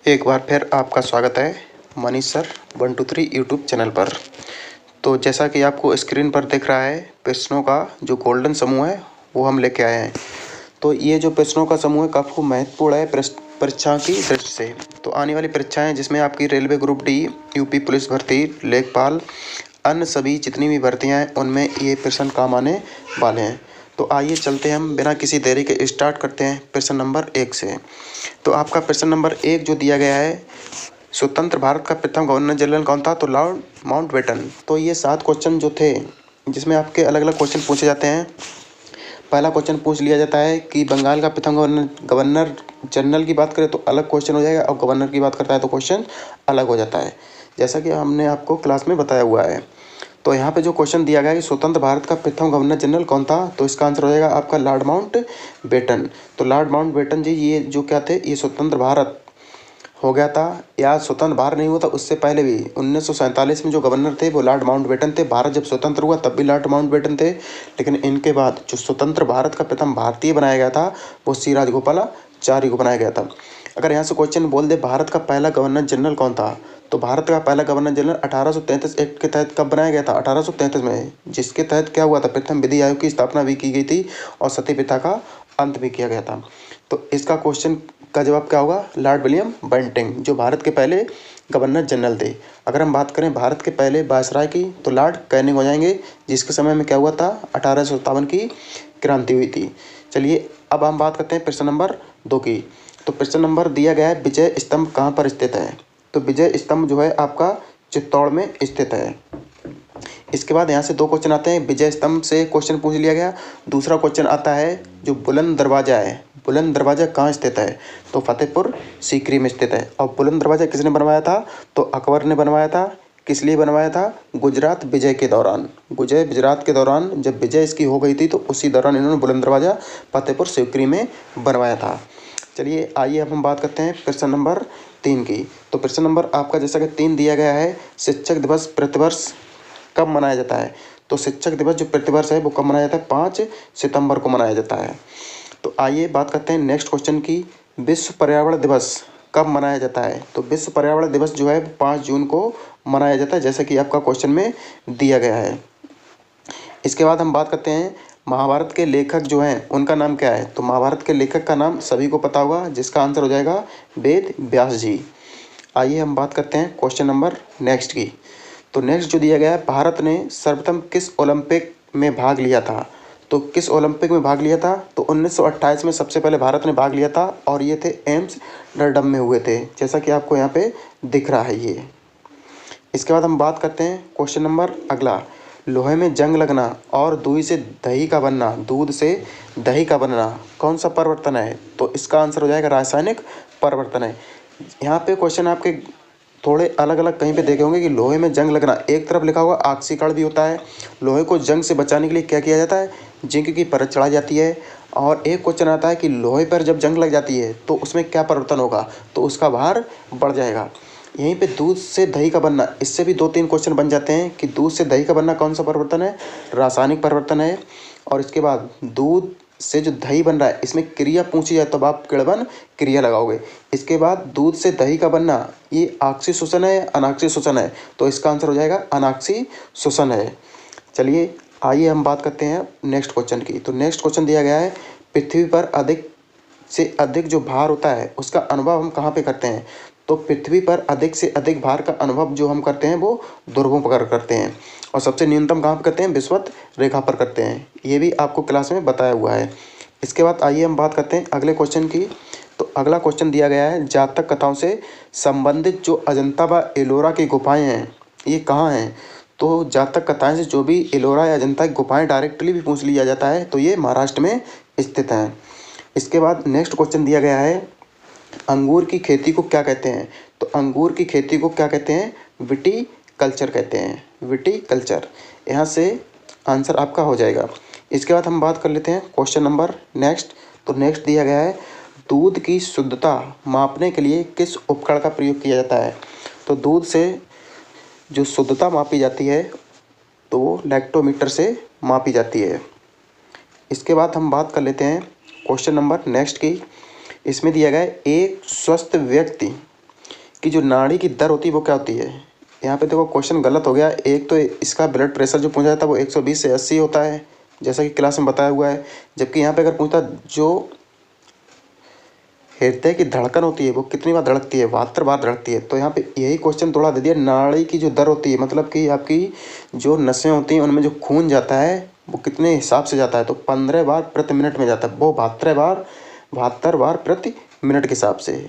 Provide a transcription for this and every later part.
एक बार फिर आपका स्वागत है मनीष सर 123 यूट्यूब चैनल पर। तो जैसा कि आपको स्क्रीन पर दिख रहा है, प्रश्नों का जो गोल्डन समूह है वो हम लेके आए हैं। तो ये जो प्रश्नों का समूह है काफ़ी महत्वपूर्ण है परीक्षा की दृष्टि से। तो आने वाली परीक्षाएं जिसमें आपकी railway group D, UP police भर्ती, लेखपाल, अन्य सभी जितनी भी भर्तियाँ हैं उनमें ये प्रश्न काम आने वाले हैं। तो आइए चलते हैं, हम बिना किसी देरी के स्टार्ट करते हैं प्रश्न नंबर 1 से। तो आपका प्रश्न नंबर 1 जो दिया गया है, स्वतंत्र भारत का प्रथम गवर्नर जनरल कौन था? तो लॉर्ड माउंटबेटन। तो ये 7 क्वेश्चन जो थे जिसमें आपके अलग अलग क्वेश्चन पूछे जाते हैं। पहला क्वेश्चन पूछ लिया जाता है कि बंगाल का प्रथम गवर्नर जनरल की बात करें तो अलग क्वेश्चन हो जाएगा, और गवर्नर की बात करता है तो क्वेश्चन अलग हो जाता है, जैसा कि हमने आपको क्लास में बताया हुआ है। तो यहाँ पे जो क्वेश्चन दिया गया है कि स्वतंत्र भारत का प्रथम गवर्नर जनरल कौन था, तो इसका आंसर हो जाएगा आपका लॉर्ड माउंटबेटन। तो लॉर्ड माउंटबेटन जी ये जो क्या थे, ये स्वतंत्र भारत हो गया था या स्वतंत्र भारत नहीं हुआ था उससे पहले भी 1947 में जो गवर्नर थे वो लॉर्ड माउंटबेटन थे। भारत जब स्वतंत्र हुआ तब भी लॉर्ड माउंटबेटन थे, लेकिन इनके बाद जो स्वतंत्र भारत का प्रथम भारतीय बनाया गया था वो सी राजगोपालाचारी को बनाया गया था। अगर यहाँ से क्वेश्चन बोल दे भारत का पहला गवर्नर जनरल कौन था, तो भारत का पहला गवर्नर जनरल 1833 एक्ट के तहत कब बनाया गया था? 1833 में, जिसके तहत क्या हुआ था, प्रथम विधि आयोग की स्थापना भी की गई थी और सती प्रथा का अंत भी किया गया था। तो इसका क्वेश्चन का जवाब क्या होगा? लॉर्ड विलियम बेंटिंक, जो भारत के पहले गवर्नर जनरल थे। अगर हम बात करें भारत के पहले वायसराय की तो लॉर्ड कैनिंग हो जाएंगे, जिसके समय में क्या हुआ था, 1857 की क्रांति हुई थी। चलिए अब हम बात करते हैं प्रश्न नंबर 2 की। तो प्रश्न नंबर दिया गया है विजय स्तंभ कहाँ पर स्थित है? तो विजय स्तंभ जो है आपका चित्तौड़ में स्थित है। इसके बाद यहाँ से 2 क्वेश्चन आते हैं। विजय स्तंभ से क्वेश्चन पूछ लिया गया। दूसरा क्वेश्चन आता है जो बुलंद दरवाजा है, बुलंद दरवाजा कहाँ स्थित है? तो फतेहपुर सीकरी में स्थित है। और बुलंद दरवाजा किसने बनवाया था? तो अकबर ने बनवाया था। किस लिए बनवाया था? गुजरात विजय के दौरान, गुजरात के दौरान जब विजय इसकी हो गई थी तो उसी दौरान इन्होंने बुलंद दरवाजा फतेहपुर सीकरी में बनवाया था। चलिए आइए अब हम बात करते हैं प्रश्न नंबर 3 की। तो प्रश्न नंबर आपका जैसा कि 3 दिया गया है, शिक्षक दिवस प्रतिवर्ष कब मनाया जाता है? तो शिक्षक दिवस जो प्रतिवर्ष है वो कब मनाया जाता है? 5 सितंबर को मनाया जाता है। तो आइए बात करते हैं नेक्स्ट क्वेश्चन की। विश्व पर्यावरण दिवस कब मनाया जाता है? तो विश्व पर्यावरण दिवस जो है 5 जून को मनाया जाता है, जैसा कि आपका क्वेश्चन में दिया गया है। इसके बाद हम बात करते हैं महाभारत के लेखक जो हैं उनका नाम क्या है? तो महाभारत के लेखक का नाम सभी को पता होगा, जिसका आंसर हो जाएगा वेद व्यास जी। आइए हम बात करते हैं क्वेश्चन नंबर नेक्स्ट की। तो नेक्स्ट जो दिया गया है, भारत ने सर्वप्रथम किस ओलंपिक में भाग लिया था? तो किस ओलंपिक में भाग लिया था? तो 1928 में सबसे पहले भारत ने भाग लिया था, और ये थे एम्स्टर्डम में हुए थे, जैसा कि आपको यहाँ पे दिख रहा है ये। इसके बाद हम बात करते हैं क्वेश्चन नंबर अगला, लोहे में जंग लगना और दूध से दही का बनना, दूध से दही का बनना कौन सा परिवर्तन है? तो इसका आंसर हो जाएगा रासायनिक परिवर्तन है। यहाँ पे क्वेश्चन आपके थोड़े अलग अलग कहीं पे देखे होंगे कि लोहे में जंग लगना, एक तरफ लिखा हुआ ऑक्सीकरण भी होता है। लोहे को जंग से बचाने के लिए क्या किया जाता है? जिंक की परत चढ़ाई जाती है। और एक क्वेश्चन आता है कि लोहे पर जब जंग लग जाती है तो उसमें क्या परिवर्तन होगा? तो उसका भार बढ़ जाएगा। यहीं पे दूध से दही का बनना, इससे भी 2-3 क्वेश्चन बन जाते हैं कि दूध से दही का बनना कौन सा परिवर्तन है? रासायनिक परिवर्तन है। और इसके बाद दूध से जो दही बन रहा है इसमें क्रिया पूछी जाए तब आप किण्वन क्रिया लगाओगे। इसके बाद दूध से दही का बनना, ये आक्सीय शोषण है अनाक्सीय शोषण है? तो इसका आंसर हो जाएगा अनाक्सीय शोषण है। चलिए आइए हम बात करते हैं नेक्स्ट क्वेश्चन की। तो नेक्स्ट क्वेश्चन दिया गया है, पृथ्वी पर अधिक से अधिक जो भार होता है उसका अनुभव हम कहाँ पे करते हैं? तो पृथ्वी पर अधिक से अधिक भार का अनुभव जो हम करते हैं वो ध्रुवों पर करते हैं, और सबसे न्यूनतम कहाँ पर करते हैं? विषुवत रेखा पर करते हैं। ये भी आपको क्लास में बताया हुआ है। इसके बाद आइए हम बात करते हैं अगले क्वेश्चन की। तो अगला क्वेश्चन दिया गया है, जातक कथाओं से संबंधित जो अजंता व एलोरा की गुफाएँ हैं ये कहाँ हैं? तो जातक कथाएँ से जो भी एलोरा या अजंता की गुफाएँ डायरेक्टली भी पूछ लिया जाता है तो ये महाराष्ट्र में स्थित हैं। इसके बाद नेक्स्ट क्वेश्चन दिया गया है, अंगूर की खेती को क्या कहते हैं? तो अंगूर की खेती को क्या कहते हैं? विटीकल्चर कहते हैं, विटीकल्चर। यहाँ से आंसर आपका हो जाएगा। इसके बाद हम बात कर लेते हैं क्वेश्चन नंबर नेक्स्ट। तो नेक्स्ट दिया गया है, दूध की शुद्धता मापने के लिए किस उपकरण का प्रयोग किया जाता है? तो दूध से जो शुद्धता मापी जाती है तो वो लैक्टोमीटर से मापी जाती है। इसके बाद हम बात कर लेते हैं क्वेश्चन नंबर नेक्स्ट की। इसमें दिया गया है, एक स्वस्थ व्यक्ति की जो नाड़ी की दर होती है वो क्या होती है। यहाँ पे देखो क्वेश्चन गलत हो गया। एक तो इसका ब्लड प्रेशर जो पूछा जाता है वो 120 से 80 होता है, जैसा कि क्लास में बताया हुआ है। जबकि यहाँ पे अगर पूछता जो हृदय की धड़कन होती है वो कितनी बार धड़कती है, 72 बार धड़कती है। तो यहाँ पे यही क्वेश्चन थोड़ा दे दिया, नाड़ी की जो दर होती है मतलब कि आपकी जो नसें होती हैं उनमें जो खून जाता है वो कितने हिसाब से जाता है, तो 15 बार प्रति मिनट में जाता है, वो 72 बार प्रति मिनट के हिसाब से।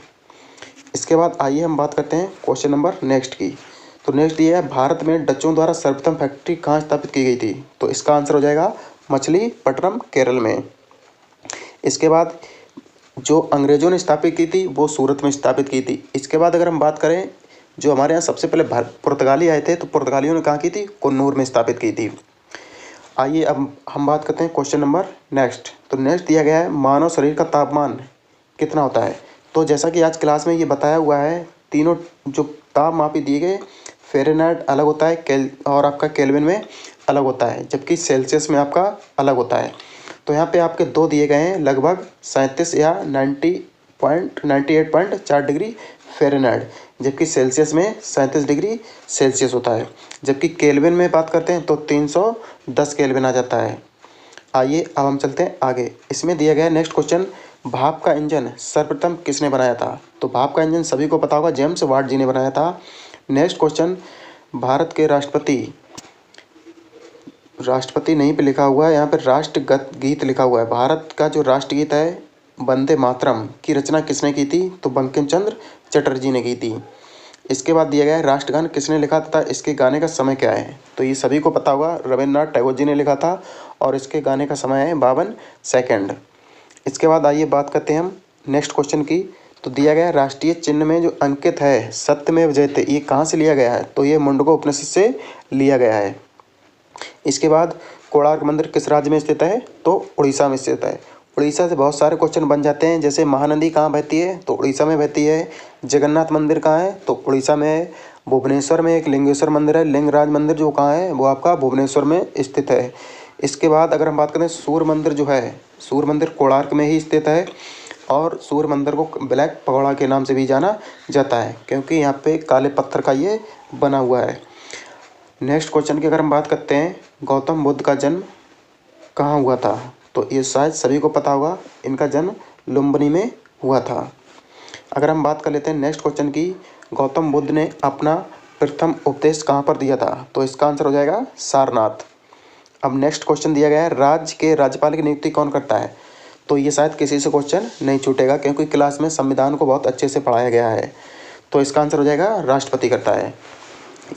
इसके बाद आइए हम बात करते हैं क्वेश्चन नंबर नेक्स्ट की। तो नेक्स्ट ये है, भारत में डचों द्वारा सर्वप्रथम फैक्ट्री कहाँ स्थापित की गई थी। तो इसका आंसर हो जाएगा मछलीपट्टनम, केरल में। इसके बाद जो अंग्रेजों ने स्थापित की थी वो सूरत में स्थापित की थी। इसके बाद अगर हम बात करें जो हमारे यहाँ सबसे पहले पुर्तगाली आए थे, तो पुर्तगालियों ने कहाँ की थी, कन्नूर में स्थापित की थी। आइए अब हम बात करते हैं क्वेश्चन नंबर नेक्स्ट। तो नेक्स्ट दिया गया है, मानव शरीर का तापमान कितना होता है। तो जैसा कि आज क्लास में ये बताया हुआ है, तीनों जो ताप मापी दिए गए, फ़ारेनहाइट अलग होता है और आपका केल्विन में अलग होता है, जबकि सेल्सियस में आपका अलग होता है। तो यहाँ पे आपके दो दिए गए हैं, लगभग 37 या 98.4 डिग्री फ़ारेनहाइट, जबकि सेल्सियस में 37 डिग्री सेल्सियस होता है। जबकि केल्विन में बात करते हैं तो 310 केल्विन आ जाता है। आइए अब हम चलते हैं आगे। इसमें दिया गया है नेक्स्ट क्वेश्चन, भाप का इंजन सर्वप्रथम किसने बनाया था। तो भाप का इंजन सभी को पता होगा, जेम्स वाट जी ने बनाया था। नेक्स्ट क्वेश्चन, भारत के राष्ट्रपति नहीं पे लिखा हुआ है, यहाँ पे राष्ट्रगत गीत लिखा हुआ है। भारत का जो राष्ट्रगीत है वंदे मातरम की रचना किसने की थी, तो बंकिम चंद्र चटर्जी ने की थी। इसके बाद दिया गया है, राष्ट्रगान किसने लिखा तथा इसके गाने का समय क्या है। तो ये सभी को पता होगा, रविन्द्रनाथ टैगोर जी ने लिखा था और इसके गाने का समय है 52 सेकंड। इसके बाद आइए बात करते हैं हम नेक्स्ट क्वेश्चन की। तो दिया गया है, राष्ट्रीय चिन्ह में जो अंकित है सत्यमेव जयते, ये कहाँ से लिया गया है। तो ये मुंडको उपनिषद से लिया गया है। इसके बाद कोणार्क मंदिर किस राज्य में स्थित है, तो उड़ीसा में स्थित है। उड़ीसा से बहुत सारे क्वेश्चन बन जाते हैं, जैसे महानदी कहाँ बहती है, तो उड़ीसा में बहती है। जगन्नाथ मंदिर कहाँ है, तो उड़ीसा में है। भुवनेश्वर में एक लिंगेश्वर मंदिर है, लिंगराज मंदिर जो कहाँ है वो आपका भुवनेश्वर में स्थित है। इसके बाद अगर हम बात करें सूर्य मंदिर जो है, सूर्य मंदिर कोणार्क में ही स्थित है। और सूर्य मंदिर को ब्लैक पगोड़ा के नाम से भी जाना जाता है, क्योंकि यहाँ पे काले पत्थर का ये बना हुआ है। नेक्स्ट क्वेश्चन की अगर हम बात करते हैं, गौतम बुद्ध का जन्म कहाँ हुआ था। तो ये शायद सभी को पता होगा, इनका जन्म लुम्बिनी में हुआ था। अगर हम बात कर लेते हैं नेक्स्ट क्वेश्चन की, गौतम बुद्ध ने अपना प्रथम उपदेश कहाँ पर दिया था। तो इसका आंसर हो जाएगा सारनाथ। अब नेक्स्ट क्वेश्चन दिया गया है, राज्य के राज्यपाल की नियुक्ति कौन करता है। तो ये शायद किसी से क्वेश्चन नहीं छूटेगा, क्योंकि क्लास में संविधान को बहुत अच्छे से पढ़ाया गया है। तो इसका आंसर हो जाएगा राष्ट्रपति करता है।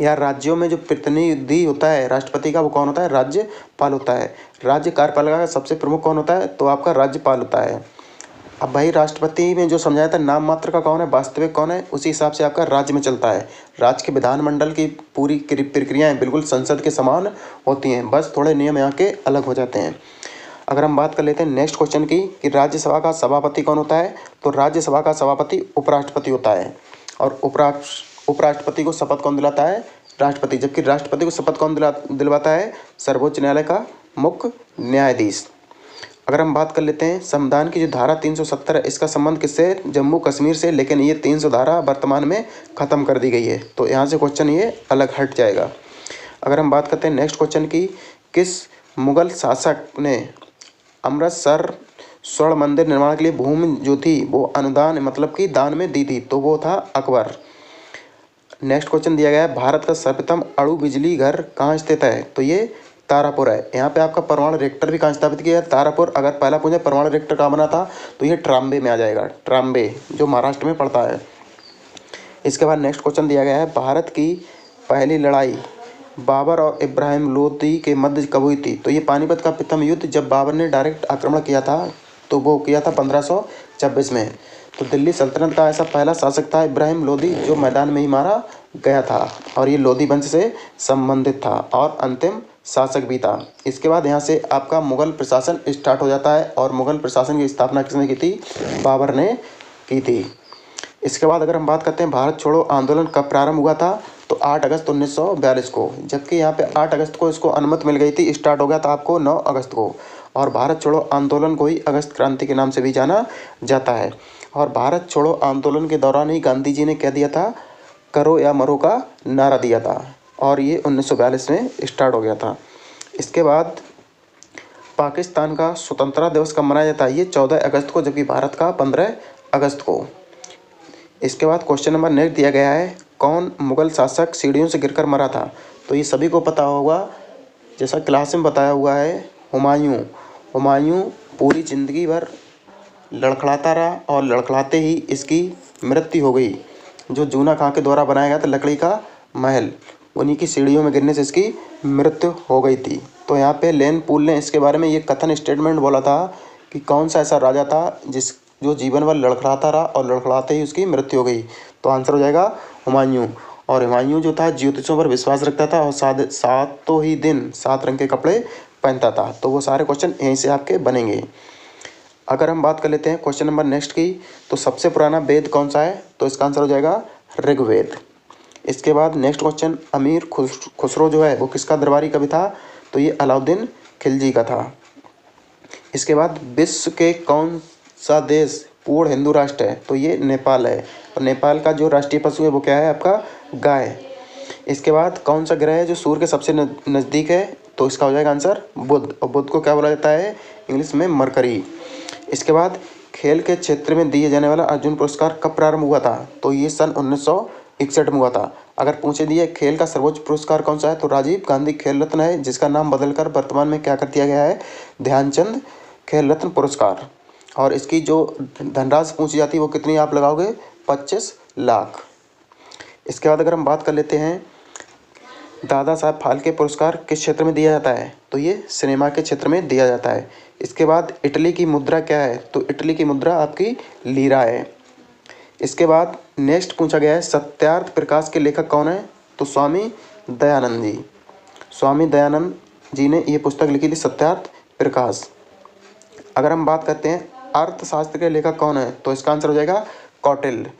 या राज्यों में जो प्रतिनिधि होता है राष्ट्रपति का, वो कौन होता है, राज्यपाल होता है। राज्य कार्यपालिका का सबसे प्रमुख कौन होता है, तो आपका राज्यपाल होता है। अब भाई राष्ट्रपति में जो समझाया था नाम मात्र का कौन है, वास्तविक कौन है, उसी हिसाब से आपका राज्य में चलता है। राज्य के विधानमंडल की पूरी प्रक्रियाएं बिल्कुल संसद के समान होती हैं, बस थोड़े नियम यहाँ के अलग हो जाते हैं। अगर हम बात कर लेते हैं नेक्स्ट क्वेश्चन की कि राज्यसभा का सभापति कौन होता है। तो राज्यसभा का सभापति उपराष्ट्रपति होता है। और उपराष्ट्रपति को शपथ कौन दिलाता है, राष्ट्रपति। जबकि राष्ट्रपति को शपथ कौन दिलवाता है, सर्वोच्च न्यायालय का मुख्य न्यायाधीश। अगर हम बात कर लेते हैं संविधान की जो धारा 370 है, इसका संबंध किससे, जम्मू कश्मीर से, लेकिन ये 300 धारा वर्तमान में ख़त्म कर दी गई है। तो यहाँ से क्वेश्चन ये अलग हट जाएगा। अगर हम बात करते हैं नेक्स्ट क्वेश्चन की, किस मुगल शासक ने अमृतसर स्वर्ण मंदिर निर्माण के लिए भूमि जो थी वो अनुदान मतलब कि दान में दी थी, तो वो था अकबर। नेक्स्ट क्वेश्चन दिया गया है, भारत का सर्वप्रथम अणु बिजली घर कहाँ स्थित है। तो ये तारापुर है। यहाँ पे आपका परमाणु रिएक्टर भी कहाँ स्थापित किया है, तारापुर। अगर पहला पूछे परमाणु रिएक्टर कहाँ बना था, तो ये ट्राम्बे में आ जाएगा, ट्राम्बे जो महाराष्ट्र में पड़ता है। इसके बाद नेक्स्ट क्वेश्चन दिया गया है, भारत की पहली लड़ाई बाबर और इब्राहिम लोदी के मध्य कब हुई थी। तो ये पानीपत का प्रथम युद्ध, जब बाबर ने डायरेक्ट आक्रमण किया था, तो वो किया था 1526 में। तो दिल्ली सल्तनत का ऐसा पहला शासक था इब्राहिम लोदी, जो मैदान में ही मारा गया था, और ये लोदी वंश से संबंधित था और अंतिम शासक भी था। इसके बाद यहाँ से आपका मुगल प्रशासन स्टार्ट हो जाता है, और मुगल प्रशासन की स्थापना किसने की थी, बाबर ने की थी। इसके बाद अगर हम बात करते हैं भारत छोड़ो आंदोलन कब प्रारंभ हुआ था, तो 8 अगस्त 1942 को। जबकि यहाँ पे 8 अगस्त को इसको अनुमति मिल गई थी, स्टार्ट हो गया था आपको 9 अगस्त को। और भारत छोड़ो आंदोलन को ही अगस्त क्रांति के नाम से भी जाना जाता है। और भारत छोड़ो आंदोलन के दौरान ही गांधी जी ने कह दिया था, करो या मरो का नारा दिया था, और ये 1942 में स्टार्ट हो गया था। इसके बाद पाकिस्तान का स्वतंत्रता दिवस कब मनाया जाता है? ये 14 अगस्त को, जबकि भारत का 15 अगस्त को। इसके बाद क्वेश्चन नंबर नेक्स्ट दिया गया है, कौन मुगल शासक सीढ़ियों से गिरकर मरा था? तो ये सभी को पता होगा, जैसा क्लास में बताया हुआ है, हुमायूं। हुमायूं पूरी ज़िंदगी भर लड़खड़ाता रहा और लड़खड़ाते ही इसकी मृत्यु हो गई। जो जूना खां के द्वारा बनाया गया था लकड़ी का महल, उन्हीं की सीढ़ियों में गिरने से इसकी मृत्यु हो गई थी। तो यहाँ पे लेन पूल ने इसके बारे में ये कथन स्टेटमेंट बोला था कि कौन सा ऐसा राजा था जो जीवन भर लड़खड़ाता रहा और लड़खड़ाते ही उसकी मृत्यु हो गई? तो आंसर हो जाएगा हुमायूं। और हुमायूं जो था ज्योतिषों पर विश्वास रखता था और सातों ही दिन 7 रंग के कपड़े पहनता था। तो वो सारे क्वेश्चन यहीं से आपके बनेंगे। अगर हम बात कर लेते हैं क्वेश्चन नंबर नेक्स्ट की, तो सबसे पुराना वेद कौन सा है? तो इसका आंसर हो जाएगा ऋग्वेद। इसके बाद नेक्स्ट क्वेश्चन, अमीर खुसरो जो है वो किसका दरबारी कवि था? तो ये अलाउद्दीन खिलजी का था। इसके बाद विश्व के कौन सा देश पूर्ण हिंदू राष्ट्र है? तो ये नेपाल है। और नेपाल का जो राष्ट्रीय पशु है वो क्या है? आपका गाय। इसके बाद कौन सा ग्रह है जो सूर्य के सबसे नज़दीक है? तो इसका हो जाएगा आंसर बुध। और बुध को क्या बोला जाता है इंग्लिश में? मरकरी। इसके बाद खेल के क्षेत्र में दिए जाने वाला अर्जुन पुरस्कार कब प्रारंभ हुआ था? तो ये सन 1961 में हुआ था। अगर पूछे दिए खेल का सर्वोच्च पुरस्कार कौन सा है? तो राजीव गांधी खेल रत्न है, जिसका नाम बदलकर वर्तमान में क्या कर दिया गया है? ध्यानचंद खेल रत्न पुरस्कार। और इसकी जो धनराशि पूछी जाती है वो कितनी आप लगाओगे? 25 लाख। इसके बाद अगर हम बात कर लेते हैं, दादा साहब फाल्के पुरस्कार किस क्षेत्र में दिया जाता है? तो ये सिनेमा के क्षेत्र में दिया जाता है। इसके बाद इटली की मुद्रा क्या है? तो इटली की मुद्रा आपकी लीरा है। इसके बाद नेक्स्ट पूछा गया है, सत्यार्थ प्रकाश के लेखक कौन है? तो स्वामी दयानंद जी। स्वामी दयानंद जी ने ये पुस्तक लिखी थी, सत्यार्थ प्रकाश। अगर हम बात करते हैं अर्थशास्त्र के लेखक कौन है? तो इसका आंसर हो जाएगा कौटिल्य।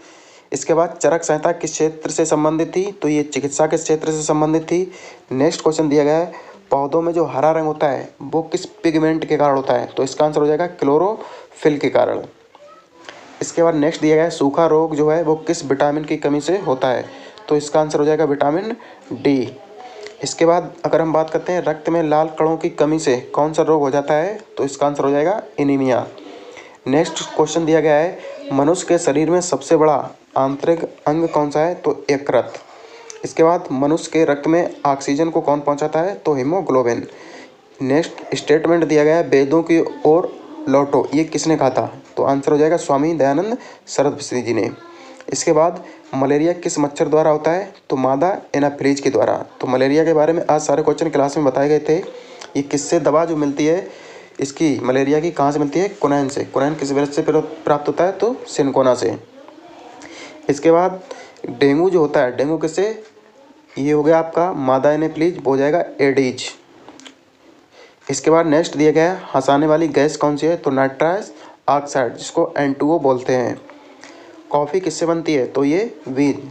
इसके बाद चरक संहिता किस क्षेत्र से संबंधित थी? तो ये चिकित्सा के क्षेत्र से संबंधित थी। नेक्स्ट क्वेश्चन दिया गया है, पौधों में जो हरा रंग होता है वो किस पिगमेंट के कारण होता है? तो इसका आंसर हो जाएगा क्लोरोफिल के कारण। इसके बाद नेक्स्ट दिया गया है, सूखा रोग जो है वो किस विटामिन की कमी से होता है? तो इसका आंसर हो जाएगा विटामिन डी। इसके बाद अगर हम बात करते हैं, रक्त में लाल कणों की कमी से कौन सा रोग हो जाता है? तो इसका आंसर हो जाएगा एनीमिया। नेक्स्ट क्वेश्चन दिया गया है, मनुष्य के शरीर में सबसे बड़ा आंतरिक अंग कौन सा है? तो यकृत। इसके बाद मनुष्य के रक्त में ऑक्सीजन को कौन पहुंचाता है? तो हीमोग्लोबिन। नेक्स्ट स्टेटमेंट दिया गया है, वेदों की ओर लौटो, ये किसने कहा था? तो आंसर हो जाएगा स्वामी दयानंद सरस्वती जी ने। इसके बाद मलेरिया किस मच्छर द्वारा होता है? तो मादा एनाफिलीज के द्वारा। तो मलेरिया के बारे में आज सारे क्वेश्चन क्लास में बताए गए थे। ये किससे दवा जो मिलती है इसकी मलेरिया की कहाँ से मिलती है? कुनैन से। कुनैन किस वजह से प्राप्त होता है? तो सिनकोना से। इसके बाद डेंगू जो होता है, डेंगू किससे? ये हो गया आपका मादा एनाफिलीज, वो हो जाएगा एडीज। इसके बाद नेक्स्ट दिया गया है, हंसाने वाली गैस कौन सी है? तो नाइट्रस ऑक्साइड, जिसको N2O बोलते हैं। कॉफ़ी किससे बनती है? तो ये बीज,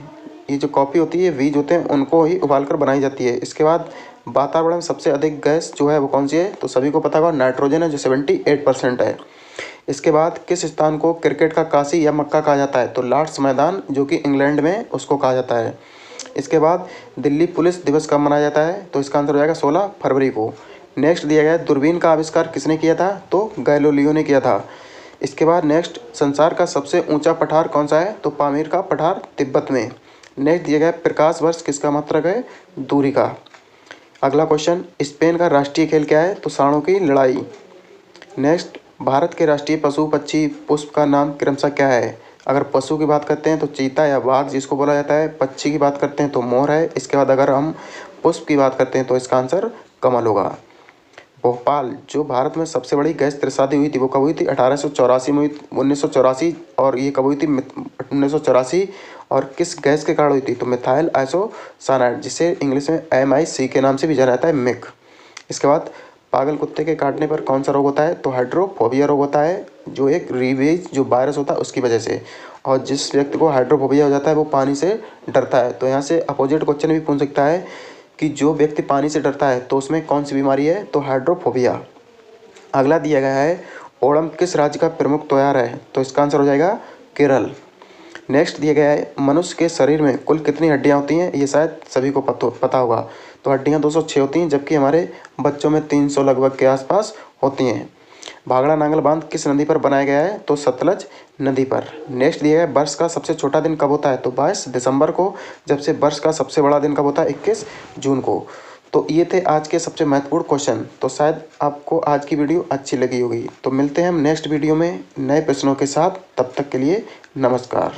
ये जो कॉफ़ी होती है बीज होते हैं उनको ही उबाल कर बनाई जाती है। इसके बाद वातावरण में सबसे अधिक गैस जो है वो कौन सी है? तो सभी को पता होगा नाइट्रोजन है, जो 78% है। इसके बाद किस स्थान को क्रिकेट का काशी या मक्का कहा जाता है? तो लॉर्ड्स मैदान, जो कि इंग्लैंड में, उसको कहा जाता है। इसके बाद दिल्ली पुलिस दिवस कब मनाया जाता है? तो इसका आंसर हो जाएगा 16 फरवरी को। नेक्स्ट दिया गया है, दूरबीन का आविष्कार किसने किया था? तो गैलीलियो ने किया था। इसके बाद नेक्स्ट, संसार का सबसे ऊंचा पठार कौन सा है? तो पामीर का पठार तिब्बत में। नेक्स्ट दिया गया, प्रकाश वर्ष किसका मात्रक है? दूरी का। अगला क्वेश्चन, स्पेन का राष्ट्रीय खेल क्या है? तो सांडों की लड़ाई। नेक्स्ट, भारत के राष्ट्रीय पशु पक्षी पुष्प का नाम क्रमशः क्या है? अगर पशु की बात करते हैं तो चीता या बाघ जिसको बोला जाता है, पक्षी की बात करते हैं तो मोर है। इसके बाद अगर हम पुष्प की बात करते हैं तो इसका आंसर कमल होगा। भोपाल जो भारत में सबसे बड़ी गैस त्रासदी हुई थी वो कब हुई थी? 1884 में हुई, 1984। और ये कब हुई थी? 1984। और किस गैस के कारण हुई थी? तो मिथाइल आइसोसाइनाइड, जिसे इंग्लिश में MIC के नाम से भी जाना जाता है, मिक। इसके बाद पागल कुत्ते के काटने पर कौन सा रोग होता है? तो हाइड्रोफोबिया रोग होता है, जो एक रेबीज जो वायरस होता है उसकी वजह से। और जिस व्यक्ति को हाइड्रोफोबिया हो जाता है वो पानी से डरता है। तो यहाँ से अपोजिट क्वेश्चन भी पूछ सकता है कि जो व्यक्ति पानी से डरता है तो उसमें कौन सी बीमारी है? तो हाइड्रोफोबिया। अगला दिया गया है, ओणम किस राज्य का प्रमुख त्यौहार है? तो इसका आंसर हो जाएगा केरल। नेक्स्ट दिया गया है मनुष्य के शरीर में कुल कितनी हड्डियां होती हैं, ये शायद सभी को पता होगा। तो हड्डियां 206 होती हैं, जबकि हमारे बच्चों में 300 लगभग के आसपास होती हैं। भाखड़ा नांगल बांध किस नदी पर बनाया गया है, तो सतलज नदी पर। नेक्स्ट दिया है वर्ष का सबसे छोटा दिन कब होता है, तो 22 दिसंबर को, जबकि वर्ष का सबसे बड़ा दिन कब होता है, 21 जून को। तो ये थे आज के सबसे महत्वपूर्ण क्वेश्चन। तो शायद आपको आज की वीडियो अच्छी लगी होगी। तो मिलते हैं हम नेक्स्ट वीडियो में नए प्रश्नों के साथ। तब तक के लिए नमस्कार।